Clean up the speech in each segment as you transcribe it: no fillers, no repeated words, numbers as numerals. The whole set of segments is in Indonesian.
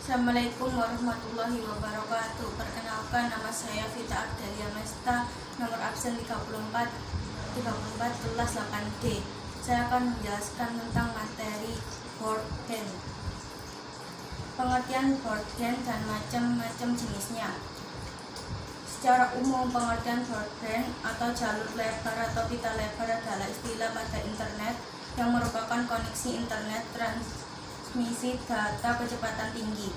Assalamualaikum warahmatullahi wabarakatuh. Perkenalkan, nama saya Vita Ardelia Mesta, nomor absen 34 kelas 8D. Saya akan menjelaskan tentang materi board game. Pengertian board game dan macam-macam jenisnya. Secara umum, pengertian board game atau jalur lebar atau pita lebar adalah istilah pada internet yang merupakan koneksi internet transmisi data kecepatan tinggi.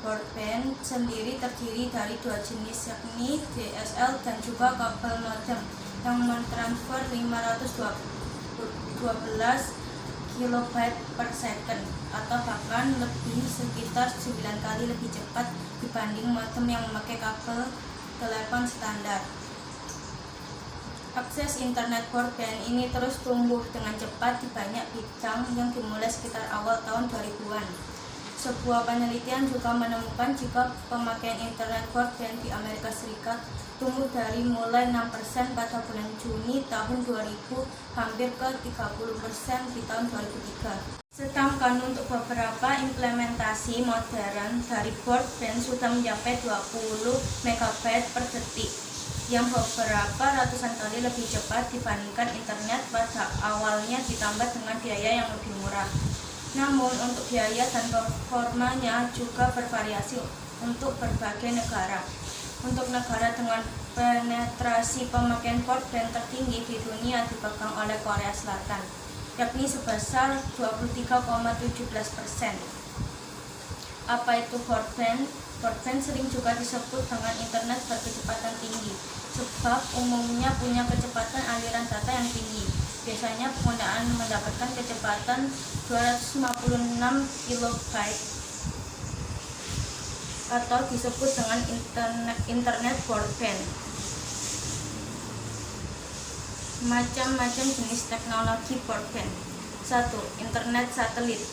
Broadband sendiri terdiri dari dua jenis, yakni DSL dan juga kabel modem yang mentransfer 512 KB per second atau bahkan lebih, sekitar 9 kali lebih cepat dibanding modem yang memakai kabel telepon standar. Akses internet broadband ini terus tumbuh dengan cepat di banyak bidang yang dimulai sekitar awal tahun 2000-an. Sebuah penelitian juga menemukan jika pemakaian internet broadband di Amerika Serikat tumbuh dari mulai 6% pada bulan Juni tahun 2000 hampir ke 30% di tahun 2003. Sedangkan untuk beberapa implementasi modern dari broadband sudah mencapai 20 MB per detik, yang beberapa ratusan kali lebih cepat dibandingkan internet pada awalnya, ditambah dengan biaya yang lebih murah. Namun untuk biaya dan performanya juga bervariasi untuk berbagai negara. Untuk negara dengan penetrasi pemakaian broadband tertinggi di dunia dipegang oleh Korea Selatan, yakni sebesar 23,17%. Apa itu broadband? Broadband sering juga disebut dengan internet berkecepatan tinggi, sebab umumnya punya kecepatan aliran data yang tinggi. Biasanya penggunaan mendapatkan kecepatan 256 KB atau disebut dengan internet broadband. Macam-macam jenis teknologi broadband. 1. Internet satelit.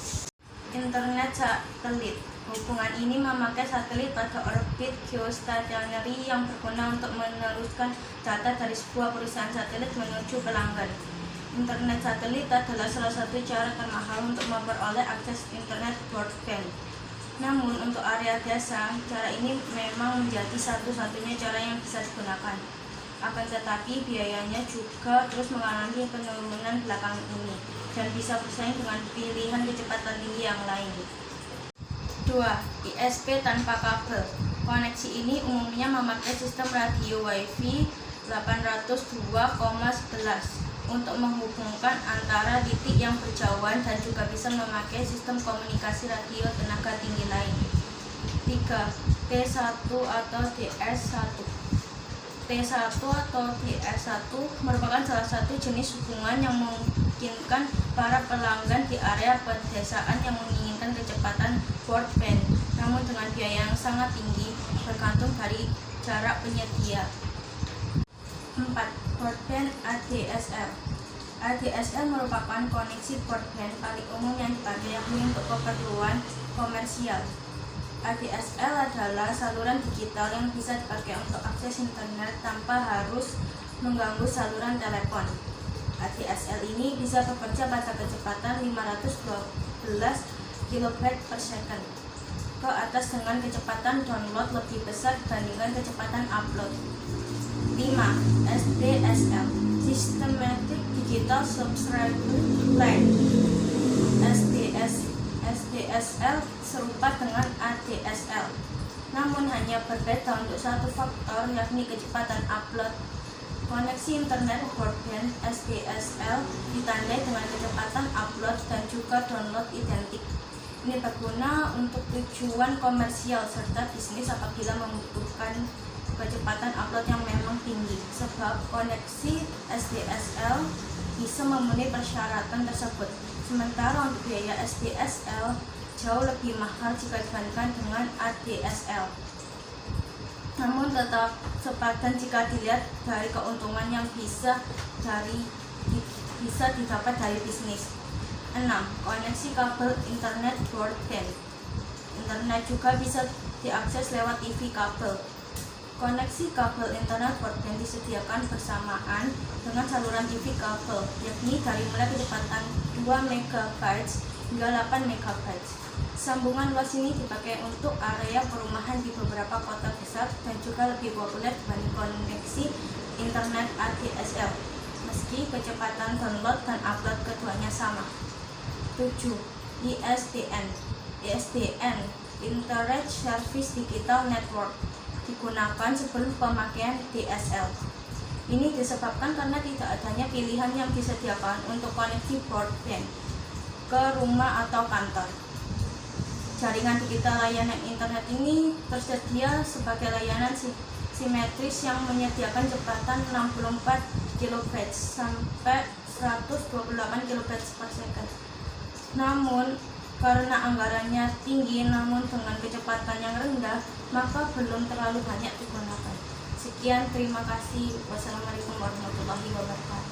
Internet satelit. Hubungan ini memakai satelit pada orbit geostationary yang berguna untuk meneruskan data dari sebuah perusahaan satelit menuju pelanggan. Internet satelit adalah salah satu cara termahal untuk memperoleh akses internet broadband. Namun untuk area desa, cara ini memang menjadi satu-satunya cara yang bisa digunakan. Akan tetapi biayanya juga terus mengalami penurunan belakangan ini dan bisa bersaing dengan pilihan kecepatan tinggi yang lain. 2. ISP tanpa kabel. Koneksi ini umumnya memakai sistem radio Wi-Fi 802,11 untuk menghubungkan antara titik yang berjauhan dan juga bisa memakai sistem komunikasi radio tenaga tinggi lain. 3. T1 atau DS1. T1 atau DS1 merupakan salah satu jenis hubungan yang memungkinkan para pelanggan di area pedesaan yang menginginkan kecepatan broadband, namun dengan biaya yang sangat tinggi bergantung dari jarak penyedia. 4. Broadband ADSL. ADSL merupakan koneksi broadband paling umum yang dipakai, yakni untuk keperluan komersial. ADSL adalah saluran digital yang bisa dipakai untuk akses internet tanpa harus mengganggu saluran telepon. ADSL ini bisa bekerja pada kecepatan 512 KB per second ke atas dengan kecepatan download lebih besar dibandingkan kecepatan upload. 5. SDSL, Systematic Digital Subscriber Line. SDSL serupa dengan ADSL, namun hanya berbeda untuk satu faktor, yakni kecepatan upload. Koneksi internet broadband SDSL ditandai dengan kecepatan upload dan juga download identik. Ini berguna untuk tujuan komersial serta bisnis apabila membutuhkan kecepatan upload yang memang tinggi, sebab koneksi SDSL bisa memenuhi persyaratan tersebut. Sementara untuk biaya SDSL jauh lebih mahal jika dibandingkan dengan ADSL. Namun tetap sepadan jika dilihat dari keuntungan yang bisa didapat dari bisnis. 6. Koneksi kabel internet broadband. Internet juga bisa diakses lewat TV kabel. Koneksi kabel internet broadband disediakan bersamaan dengan saluran TV kabel, yakni dari mulai kecepatan 2 MB hingga 8 MB. Sambungan luas ini dipakai untuk area perumahan di beberapa kota besar dan juga lebih populer dibanding koneksi internet ADSL, meski kecepatan download dan upload keduanya sama. 7. ISDN. ISDN, Internet Service Digital Network, digunakan sebelum pemakaian DSL. Ini disebabkan karena tidak adanya pilihan yang disediakan untuk koneksi broadband ke rumah atau kantor. Jaringan digital layanan internet ini tersedia sebagai layanan simetris yang menyediakan kecepatan 64 kB sampai 128 kB per second. Namun, karena anggarannya tinggi namun dengan kecepatan yang rendah, maka belum terlalu banyak digunakan. Sekian, terima kasih. Wassalamualaikum warahmatullahi wabarakatuh.